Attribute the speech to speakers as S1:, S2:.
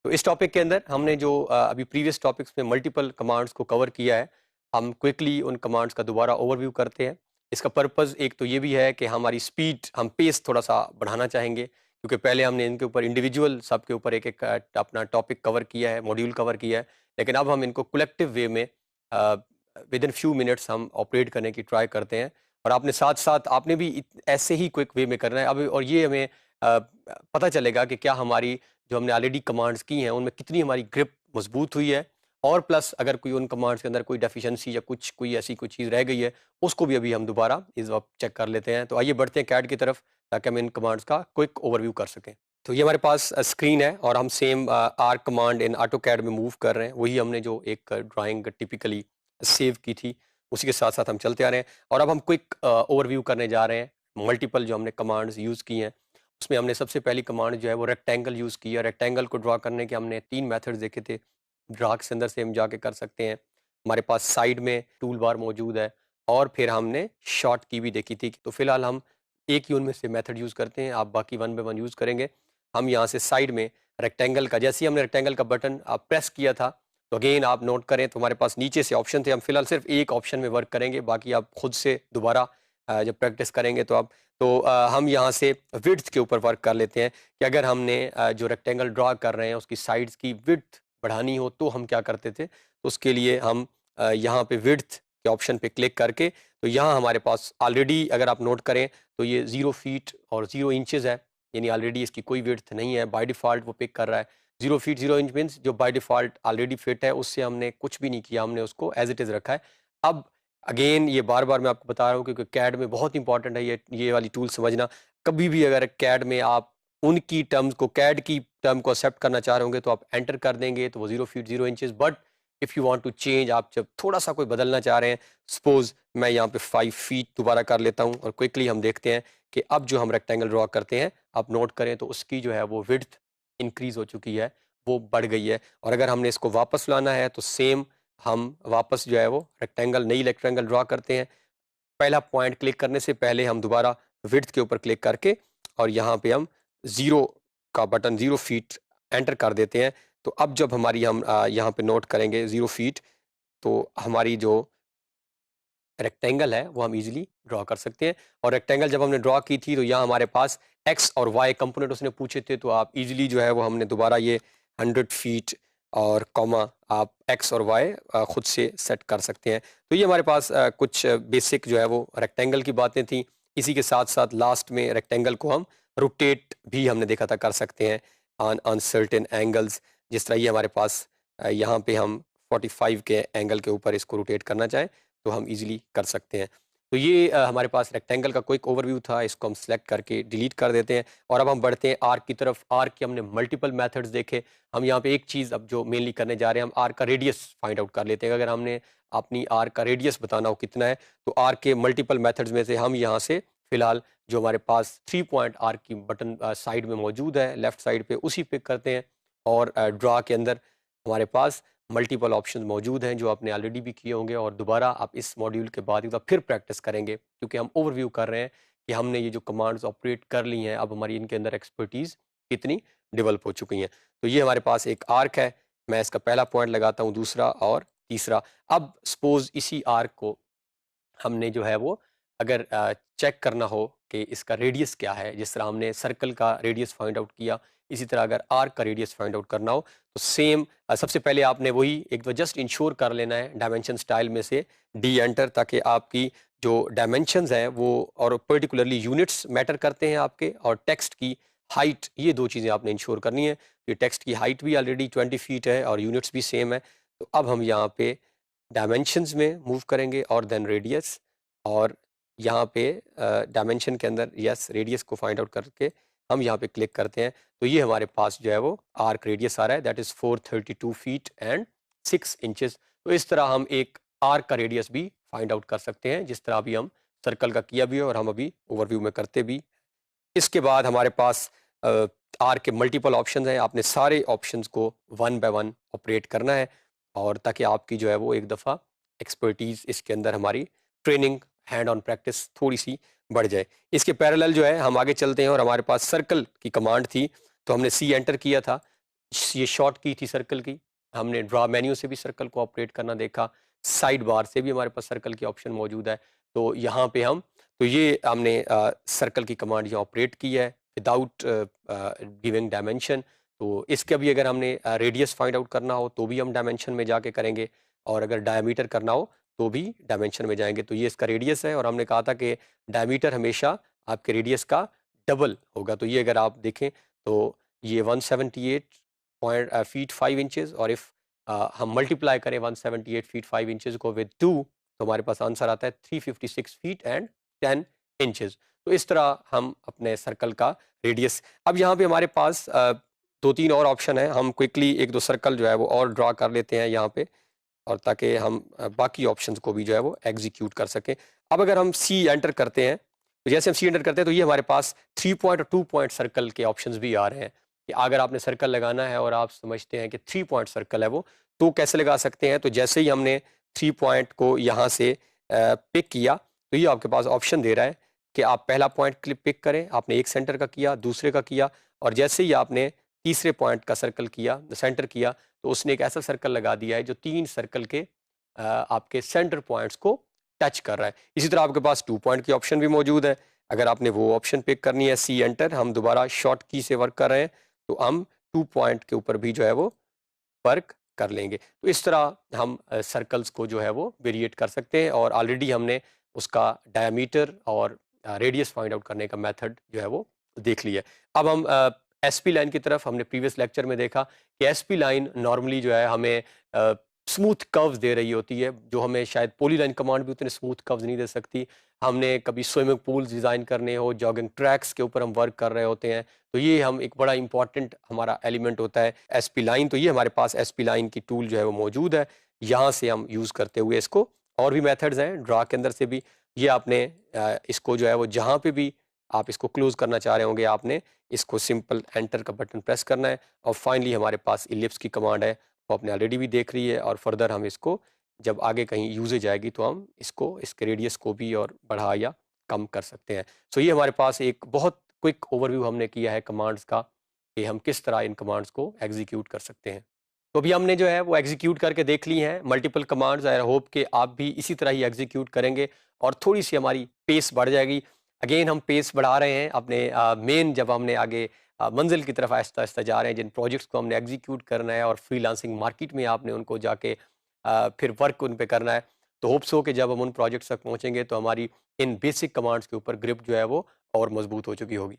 S1: तो इस टॉपिक के अंदर हमने जो अभी प्रीवियस टॉपिक्स में मल्टीपल कमांड्स को कवर किया है, हम क्विकली उन कमांड्स का दोबारा ओवरव्यू करते हैं। इसका पर्पस एक तो ये भी है कि हमारी स्पीड, हम पेस थोड़ा-सा बढ़ाना चाहेंगे, क्योंकि पहले हमने इनके ऊपर इंडिविजुअल सब के ऊपर एक-एक अपना टॉपिक कवर किया है, मॉड्यूल कवर किया है। लेकिन अब हम इनको कलेक्टिव वे में अ, विदिन फ्यू मिनट्स हम ऑपरेट करने की ट्राई करते हैं। और आपने साथ-साथ आपने भी ऐसे ही क्विक वे में करना है अब, और ये हमें पता चलेगा कि क्या हमारी जो हमने ऑलरेडी कमांड्स की हैं उनमें कितनी हमारी ग्रिप मजबूत हुई है, और प्लस अगर कोई उन कमांड्स के अंदर कोई डेफिशिएंसी या कुछ कोई ऐसी कोई चीज़ रह गई है, उसको भी अभी हम दोबारा इस वक्त चेक कर लेते हैं। तो आइए बढ़ते हैं कैड की तरफ, ताकि हम इन कमांड्स का क्विक ओवरव्यू कर सकें। तो ये हमारे पास स्क्रीन है, और हम same R command in AutoCAD में मूव कर रहे हैं। वही हमने जो एक ड्राइंग टिपिकली सेव की थी, उसी के साथ साथ हम चलते आ रहे हैं। और अब हम क्विक ओवरव्यू करने जा रहे हैं मल्टीपल जो हमने कमांड्स यूज़ की हैं। उसमें हमने सबसे पहली कमांड जो है वो रेक्टेंगल यूज़ किया। रेक्टेंगल को ड्रा करने के हमने 3 मेथड्स देखे थे। ड्रा के अंदर से हम जाके कर सकते हैं। हमारे पास साइड में टूल बार मौजूद है, और फिर हमने शॉर्ट की भी देखी थी। तो फिलहाल हम एक ही उनमें से मेथड यूज़ करते हैं, आप बाकी वन बाय वन यूज़ करेंगे। हम यहाँ से साइड में रेक्टेंगल का, जैसे ही हमने रेक्टेंगल का बटन प्रेस किया था, तो अगेन आप नोट करें तो हमारे पास नीचे से ऑप्शन थे। हम फिलहाल सिर्फ एक ऑप्शन में वर्क करेंगे, बाकी आप खुद से दोबारा जब प्रैक्टिस करेंगे तो आप हम यहाँ से विड्थ के ऊपर वर्क कर लेते हैं कि अगर हमने जो रेक्टेंगल ड्रा कर रहे हैं उसकी साइड्स की विड्थ बढ़ानी हो तो हम क्या करते थे। तो उसके लिए हम यहाँ पे विड्थ के ऑप्शन पे क्लिक करके, तो यहाँ हमारे पास ऑलरेडी अगर आप नोट करें तो ये 0 फीट और 0 इंचेस है, यानी ऑलरेडी इसकी कोई विड्थ नहीं है, बाय डिफ़ॉल्ट वो पिक कर रहा है। 0 फीट 0 इंच मीन्स जो बाय डिफ़ॉल्ट ऑलरेडी फिट है, उससे हमने कुछ भी नहीं किया, हमने उसको एज़ इट इज़ रखा है। अब अगेन ये बार-बार मैं आपको बता रहा हूँ, क्योंकि कैड में बहुत इंपॉर्टेंट है ये वाली टूल समझना। कभी भी अगर कैड में आप उनकी टर्म्स को, कैड की टर्म को एक्सेप्ट करना चाह रहे होंगे, तो आप एंटर कर देंगे तो वो 0 feet 0 inches. But if you want to change, आप जब थोड़ा-सा कोई बदलना चाह रहे हैं, सपोज़ मैं यहाँ पे 5 फीट दोबारा कर लेता हूँ, और क्विकली हम देखते हैं कि अब जो हम रेक्टेंगल ड्रा करते हैं, आप नोट करें तो उसकी जो है वो विड्थ इंक्रीज़ हो चुकी है, वो बढ़ गई है। और अगर हमने इसको वापस लाना है तो सेम हम वापस जो है वो रेक्टेंगल, नई रेक्टेंगल ड्रा करते हैं। पहला पॉइंट क्लिक करने से पहले हम दोबारा विड्थ के ऊपर क्लिक करके, और यहाँ पे हम 0 का बटन, 0 फीट एंटर कर देते हैं। तो अब जब हमारी हम यहाँ पे नोट करेंगे 0 फीट, तो हमारी जो रेक्टेंगल है वो हम इजीली ड्रा कर सकते हैं। और रेक्टेंगल जब हमने ड्रा की थी तो यहाँ हमारे पास एक्स और वाई कंपोनेंट उसने पूछे थे, तो आप इजीली जो है वो हमने दोबारा ये 100 फीट और कॉमा आप एक्स और वाई खुद से सेट कर सकते हैं। तो ये हमारे पास कुछ बेसिक जो है वो रेक्टेंगल की बातें थी। इसी के साथ साथ लास्ट में रेक्टेंगल को हम रोटेट भी हमने देखा था कर सकते हैं ऑन ऑन सर्टेन एंगल्स। जिस तरह ये हमारे पास यहाँ पे हम 45 के एंगल के ऊपर इसको रोटेट करना चाहें तो हम इजीली कर सकते हैं। तो ये हमारे पास रेक्टेंगल का क्विक ओवरव्यू था, इसको हम सेलेक्ट करके डिलीट कर देते हैं। और अब हम बढ़ते हैं आर्क की तरफ। आर्क के हमने मल्टीपल मेथड्स देखे। हम यहाँ पे एक चीज़ अब जो मेनली करने जा रहे हैं, हम आर्क का रेडियस फाइंड आउट कर लेते हैं। अगर हमने अपनी आर्क का रेडियस बताना हो कितना है, तो आर्क के मल्टीपल मेथड्स में से हम यहाँ से फिलहाल जो हमारे पास 3 पॉइंट आर्क की बटन साइड में मौजूद है, लेफ्ट साइड पे, उसी पिक करते हैं। और ड्रा के अंदर हमारे पास मल्टीपल ऑप्शंस मौजूद हैं जो आपने ऑलरेडी भी किए होंगे, और दोबारा आप इस मॉड्यूल के बाद एक बार फिर प्रैक्टिस करेंगे, क्योंकि हम ओवरव्यू कर रहे हैं कि हमने ये जो कमांड्स ऑपरेट कर ली हैं, अब हमारी इनके अंदर एक्सपर्टीज़ कितनी डेवलप हो चुकी हैं। तो ये हमारे पास एक आर्क है, मैं इसका पहला पॉइंट लगाता हूँ, दूसरा और तीसरा। अब सपोज़ इसी आर्क को हमने जो है वो अगर चेक करना हो कि इसका रेडियस क्या है, जिस तरह हमने सर्कल का रेडियस फाइंड आउट किया, इसी तरह अगर आर्क का रेडियस फाइंड आउट करना हो तो सेम सबसे पहले आपने वही एक बार जस्ट इंश्योर कर लेना है डायमेंशन स्टाइल में से डी एंटर, ताकि आपकी जो डायमेंशंस हैं वो, और पर्टिकुलरली यूनिट्स मैटर करते हैं आपके, और टेक्स्ट की हाइट, ये दो चीज़ें आपने इंश्योर करनी है। ये टेक्स्ट की हाइट भी ऑलरेडी 20 फीट है और यूनिट्स भी सेम है। तो अब हम यहाँ पे डायमेंशंस में मूव करेंगे और देन रेडियस, और यहाँ पे डायमेंशन के अंदर यस रेडियस को फाइंड आउट करके हम यहाँ पे क्लिक करते हैं, तो ये हमारे पास जो है वो आर्क रेडियस आ रहा है, that is 432 feet and 6 inches. तो इस तरह हम एक आर्क का रेडियस भी फाइंड आउट कर सकते हैं, जिस तरह अभी हम सर्कल का किया भी है और हम अभी ओवरव्यू में करते भी। इसके बाद हमारे पास आर के मल्टीपल ऑप्शंस हैं, आपने सारे ऑप्शंस को वन बाय वन ऑपरेट करना है, और ताकि आपकी जो है वो एक दफ़ा एक्सपर्टीज़ इसके अंदर, हमारी ट्रेनिंग, हैंड ऑन प्रैक्टिस थोड़ी सी बढ़ जाए। इसके पैरेलल जो है हम आगे चलते हैं, और हमारे पास सर्कल की कमांड थी, तो हमने सी एंटर किया था। ये शॉर्ट की थी सर्कल की, हमने ड्रा मेन्यू से भी सर्कल को ऑपरेट करना देखा, साइड बार से भी हमारे पास सर्कल की ऑप्शन मौजूद है। तो यहाँ पे हम तो ये हमने सर्कल की कमांड यहाँ ऑपरेट की है विदाउट गिविंग डायमेंशन। तो इसका भी अगर हमने रेडियस फाइंड आउट करना हो तो भी हम डायमेंशन में जाके करेंगे, और अगर डायमीटर करना हो तो भी डायमेंशन में जाएंगे। तो ये इसका रेडियस है, और हमने कहा था कि डायमीटर हमेशा आपके रेडियस का डबल होगा। तो ये अगर आप देखें तो ये 178 फीट 5 इंचेस, और इफ हम मल्टीप्लाई करें 178 फीट 5 इंचेस को विद 2, तो हमारे पास आंसर आता है 356 फीट एंड 10 इंचेस। तो इस तरह हम अपने सर्कल का रेडियस, अब यहाँ पे हमारे पास 2-3 और ऑप्शन है, हम क्विकली 1-2 सर्कल जो है वो और ड्रा कर लेते हैं यहाँ पे, और ताकि हम बाकी ऑप्शंस को भी जो है वो एग्जीक्यूट कर सकें। अब अगर हम सी एंटर करते हैं, तो जैसे हम सी एंटर करते हैं तो ये हमारे पास 3 पॉइंट और 2 पॉइंट सर्कल के ऑप्शंस भी आ रहे हैं कि अगर आपने सर्कल लगाना है और आप समझते हैं कि 3 पॉइंट सर्कल है वो, तो कैसे लगा सकते हैं। तो जैसे ही हमने 3 पॉइंट को यहाँ से पिक किया, तो ये आपके पास ऑप्शन दे रहा है कि आप पहला पॉइंट क्लिक पिक करें। आपने एक सेंटर का किया, दूसरे का किया, और जैसे ही आपने तीसरे पॉइंट का सर्कल किया, सेंटर किया, तो उसने एक ऐसा सर्कल लगा दिया है जो 3 सर्कल के आपके सेंटर पॉइंट्स को टच कर रहा है। इसी तरह आपके पास 2 पॉइंट की ऑप्शन भी मौजूद है। अगर आपने वो ऑप्शन पिक करनी है, सी एंटर, हम दोबारा शॉर्ट की से वर्क कर रहे हैं, तो हम 2 पॉइंट के ऊपर भी जो है वो वर्क कर लेंगे। तो इस तरह हम सर्कल्स को जो है वो वेरिएट कर सकते हैं, और ऑलरेडी हमने उसका डायमीटर और रेडियस फाइंड आउट करने का मेथड जो है वो देख लिया है। अब हम एसपी लाइन की तरफ, हमने प्रीवियस लेक्चर में देखा कि एसपी लाइन नॉर्मली जो है हमें स्मूथ कर्व्स दे रही होती है, जो हमें शायद पॉलीलाइन कमांड भी उतने स्मूथ कर्व्स नहीं दे सकती। हमने कभी स्विमिंग पूल्स डिज़ाइन करने हो, जॉगिंग ट्रैक्स के ऊपर हम वर्क कर रहे होते हैं, तो ये हम एक बड़ा इंपॉर्टेंट हमारा एलिमेंट होता है एसपी लाइन। तो ये हमारे पास एसपी लाइन की टूल जो है वो मौजूद है, यहाँ से हम यूज़ करते हुए इसको, और भी मेथड्स हैं ड्रा के अंदर से भी, ये आपने इसको जो है वो जहाँ पे भी आप इसको क्लोज करना चाह रहे होंगे, आपने इसको सिंपल एंटर का बटन प्रेस करना है, और फाइनली हमारे पास इलिप्स की कमांड है, वो आपने ऑलरेडी भी देख रही है, और फर्दर हम इसको जब आगे कहीं यूजेज आएगी तो हम इसको इसके रेडियस को भी और बढ़ा या कम कर सकते हैं। सो ये हमारे पास एक बहुत क्विक ओवरव्यू हमने किया है कमांड्स का, कि हम किस तरह इन कमांड्स को एग्जीक्यूट कर सकते हैं। तो अभी हमने जो है वो एग्जीक्यूट करके देख ली हैं मल्टीपल कमांड्स। आई होप कि आप भी इसी तरह ही एग्जीक्यूट करेंगे, और थोड़ी सी हमारी पेस बढ़ जाएगी। अगेन हम पेस बढ़ा रहे हैं अपने मेन, जब हमने आगे मंजिल की तरफ आहिस्ता आहिस्ता जा रहे हैं, जिन प्रोजेक्ट्स को हमने एग्जीक्यूट करना है और फ्रीलांसिंग मार्केट में आपने उनको जाके फिर वर्क उन पे करना है। तो होप्स हो कि जब हम उन प्रोजेक्ट्स तक पहुंचेंगे तो हमारी इन बेसिक कमांड्स के ऊपर ग्रिप जो है वो और मजबूत हो चुकी होगी।